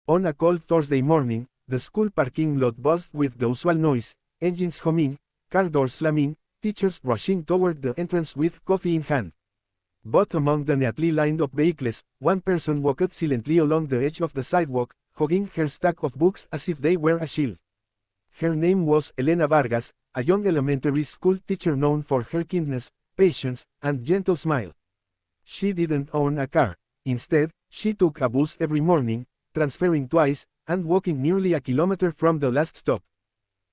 On a cold Thursday morning, the school parking lot buzzed with the usual noise, engines humming, car doors slamming, teachers rushing toward the entrance with coffee in hand. But among the neatly lined up vehicles, one person walked silently along the edge of the sidewalk, hugging her stack of books as if they were a shield. Her name was Elena Vargas, a young elementary school teacher known for her kindness, patience, and gentle smile. She didn't own a car. Instead, she took a bus every morning, transferring twice, and walking nearly a kilometer from the last stop.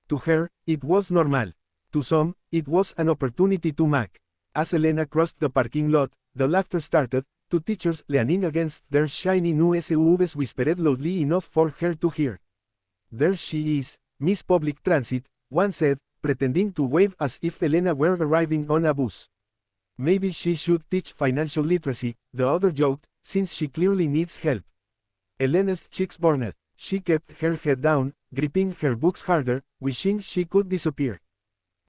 To her, it was normal. To some, it was an opportunity to make. As Elena crossed the parking lot, the laughter started. Two teachers leaning against their shiny new SUVs whispered loudly enough for her to hear. "There she is, Miss Public Transit," one said, pretending to wave as if Elena were arriving on a bus. "Maybe she should teach financial literacy," the other joked, "since she clearly needs help." Elena's cheeks burned. She kept her head down, gripping her books harder, wishing she could disappear.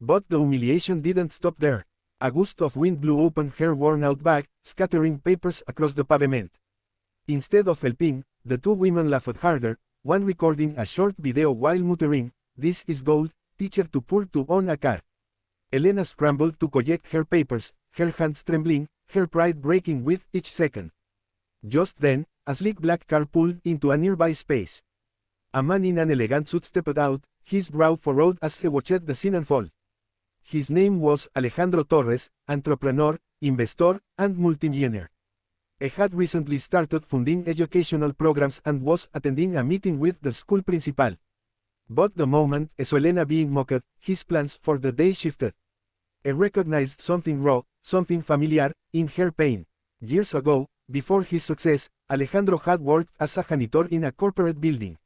But the humiliation didn't stop there. A gust of wind blew open her worn-out bag, scattering papers across the pavement. Instead of helping, the two women laughed harder, one recording a short video while muttering, "This is gold, teacher too poor to own a car." Elena scrambled to collect her papers, her hands trembling, her pride breaking with each second. Just then, a sleek black car pulled into a nearby space. A man in an elegant suit stepped out, his brow furrowed as he watched the scene unfold. His name was Alejandro Torres, entrepreneur, investor, and multimillionaire. He had recently started funding educational programs and was attending a meeting with the school principal. But the moment he saw Elena being mocked, his plans for the day shifted. He recognized something raw, something familiar, in her pain. Years ago, before his success, Alejandro had worked as a janitor in a corporate building.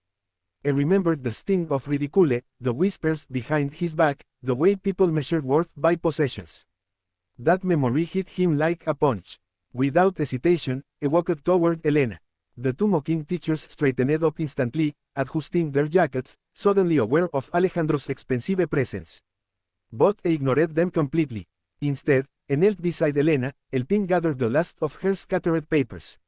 He remembered the sting of ridicule, the whispers behind his back, the way people measured worth by possessions. That memory hit him like a punch. Without hesitation, he walked toward Elena. The two mocking teachers straightened up instantly, adjusting their jackets, suddenly aware of Alejandro's expensive presence. But he ignored them completely. Instead, he knelt beside Elena, helping gather the last of her scattered papers.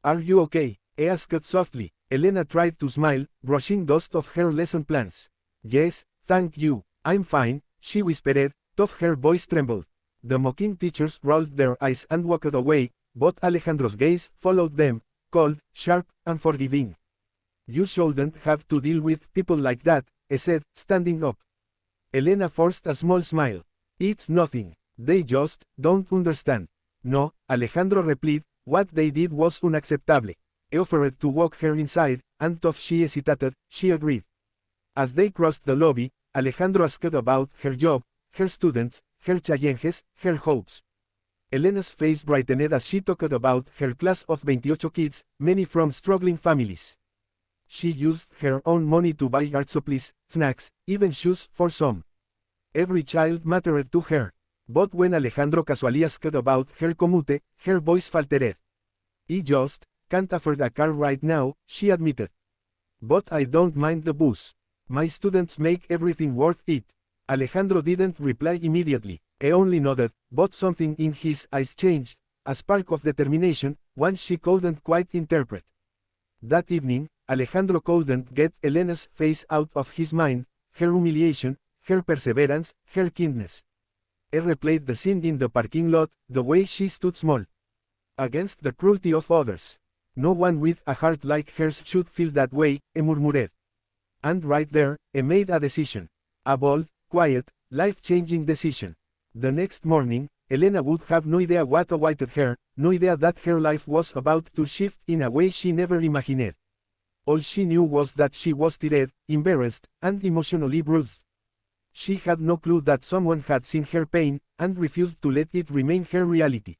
"Are you okay?" he asked softly. Elena tried to smile, brushing dust off her lesson plans. "Yes, thank you, I'm fine," she whispered, though her voice trembled. The mocking teachers rolled their eyes and walked away, but Alejandro's gaze followed them, cold, sharp, and forgiving. "You shouldn't have to deal with people like that," he said, standing up. Elena forced a small smile. "It's nothing. They just don't understand." "No," Alejandro replied, "what they did was unacceptable." He offered to walk her inside, and though she hesitated, she agreed. As they crossed the lobby, Alejandro asked about her job, her students, her challenges, her hopes. Elena's face brightened as she talked about her class of 28 kids, many from struggling families. She used her own money to buy art supplies, snacks, even shoes for some. Every child mattered to her. But when Alejandro casually asked about her commute, her voice faltered. "I just can't afford a car right now," she admitted. "But I don't mind the bus. My students make everything worth it." Alejandro didn't reply immediately. He only nodded, but something in his eyes changed, a spark of determination, one she couldn't quite interpret. That evening, Alejandro couldn't get Elena's face out of his mind, her humiliation, her perseverance, her kindness. He replayed the scene in the parking lot, the way she stood small against the cruelty of others. "No one with a heart like hers should feel that way," he murmured. And right there, he made a decision. A bold, quiet, life-changing decision. The next morning, Elena would have no idea what awaited her, no idea that her life was about to shift in a way she never imagined. All she knew was that she was tired, embarrassed, and emotionally bruised. She had no clue that someone had seen her pain, and refused to let it remain her reality.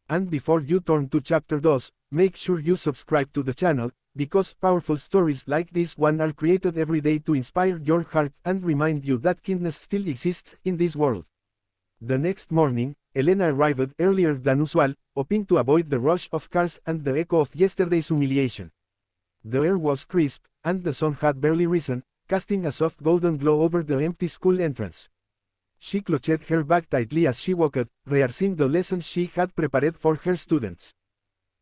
And before you turn to chapter 2, make sure you subscribe to the channel, because powerful stories like this one are created every day to inspire your heart and remind you that kindness still exists in this world. The next morning, Elena arrived earlier than usual, hoping to avoid the rush of cars and the echo of yesterday's humiliation. The air was crisp, and the sun had barely risen, casting a soft golden glow over the empty school entrance. She clutched her bag tightly as she walked, rehearsing the lessons she had prepared for her students.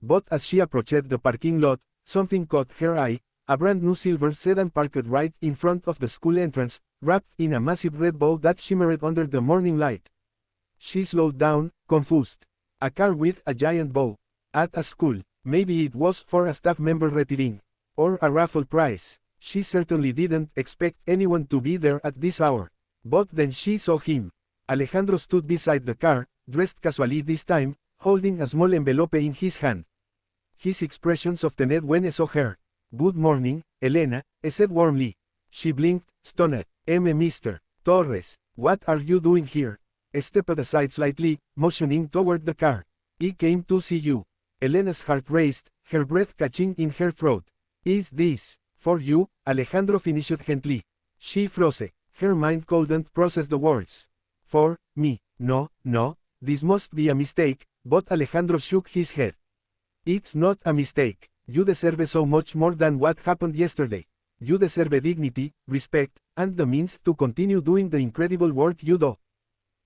But as she approached the parking lot, something caught her eye, A brand new silver sedan parked right in front of the school entrance, wrapped in a massive red bow that shimmered under the morning light. She slowed down, confused. A car with a giant bow. At a school. Maybe it was for a staff member retiring. Or a raffle prize. She certainly didn't expect anyone to be there at this hour. But then she saw him. Alejandro stood beside the car, dressed casually this time, holding a small envelope in his hand. His expression softened when he saw her. "Good morning, Elena," he said warmly. She blinked, stunned. Mr. Torres, what are you doing here?" He stepped aside slightly, motioning toward the car. "I came to see you." Elena's heart raced, her breath catching in her throat. "Is this for you?" Alejandro finished gently. She froze. Her mind couldn't process the words. "For me? No, no, this must be a mistake," but Alejandro shook his head. "It's not a mistake. You deserve so much more than what happened yesterday. You deserve dignity, respect, and the means to continue doing the incredible work you do."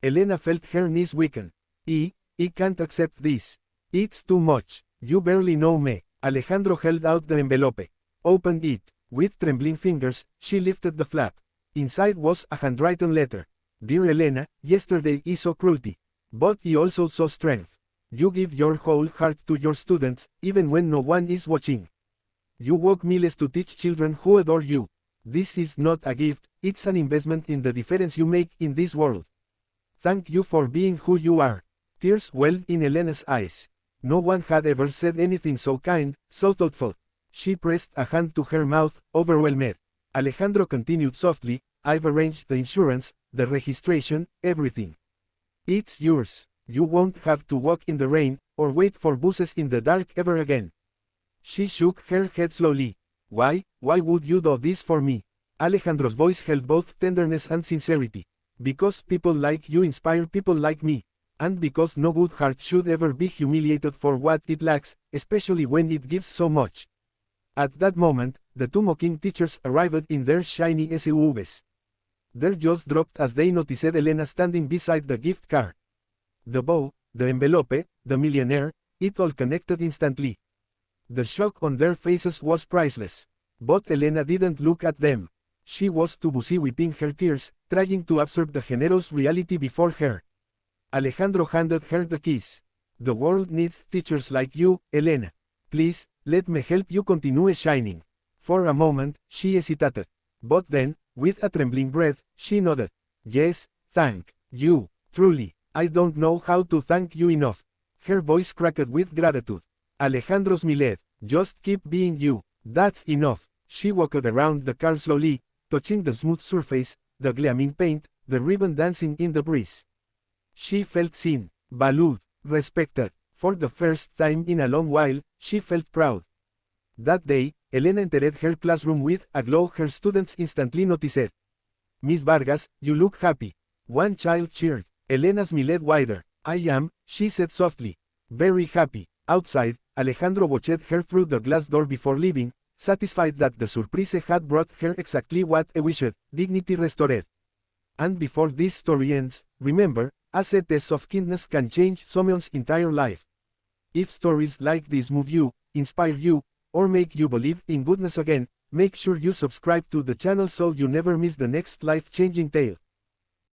Elena felt her knees weaken. I can't accept this. It's too much. You barely know me." Alejandro held out the envelope. Opened it. With trembling fingers, she lifted the flap. Inside was a handwritten letter. "Dear Elena, yesterday I saw cruelty. But I also saw strength. You give your whole heart to your students, even when no one is watching. You walk miles to teach children who adore you. This is not a gift, it's an investment in the difference you make in this world. Thank you for being who you are." Tears welled in Elena's eyes. No one had ever said anything so kind, so thoughtful. She pressed a hand to her mouth, overwhelmed. Alejandro continued softly, "I've arranged the insurance, the registration, everything. It's yours. You won't have to walk in the rain, or wait for buses in the dark ever again." She shook her head slowly. Why would you do this for me?" Alejandro's voice held both tenderness and sincerity. "Because people like you inspire people like me. And because no good heart should ever be humiliated for what it lacks, especially when it gives so much." At that moment, the two mocking teachers arrived in their shiny SUVs. Their jaws dropped as they noticed Elena standing beside the gift car. The bow, the envelope, the millionaire, it all connected instantly. The shock on their faces was priceless. But Elena didn't look at them. She was too busy wiping her tears, trying to absorb the generous reality before her. Alejandro handed her the keys. "The world needs teachers like you, Elena. Please, let me help you continue shining." For a moment, she hesitated. But then, with a trembling breath, she nodded. "Yes, thank you, truly. I don't know how to thank you enough." Her voice cracked with gratitude. Alejandro smiled. "Just keep being you. That's enough." She walked around the car slowly, touching the smooth surface, the gleaming paint, the ribbon dancing in the breeze. She felt seen, valued, respected. For the first time in a long while, she felt proud. That day, Elena entered her classroom with a glow her students instantly noticed. "Miss Vargas, you look happy." One child cheered. Elena smiled wider. "I am," she said softly. "Very happy." Outside, Alejandro watched her through the glass door before leaving, satisfied that the surprise had brought her exactly what he wished, dignity restored. And before this story ends, remember, a test of kindness can change someone's entire life. If stories like this move you, inspire you, or make you believe in goodness again, make sure you subscribe to the channel so you never miss the next life-changing tale.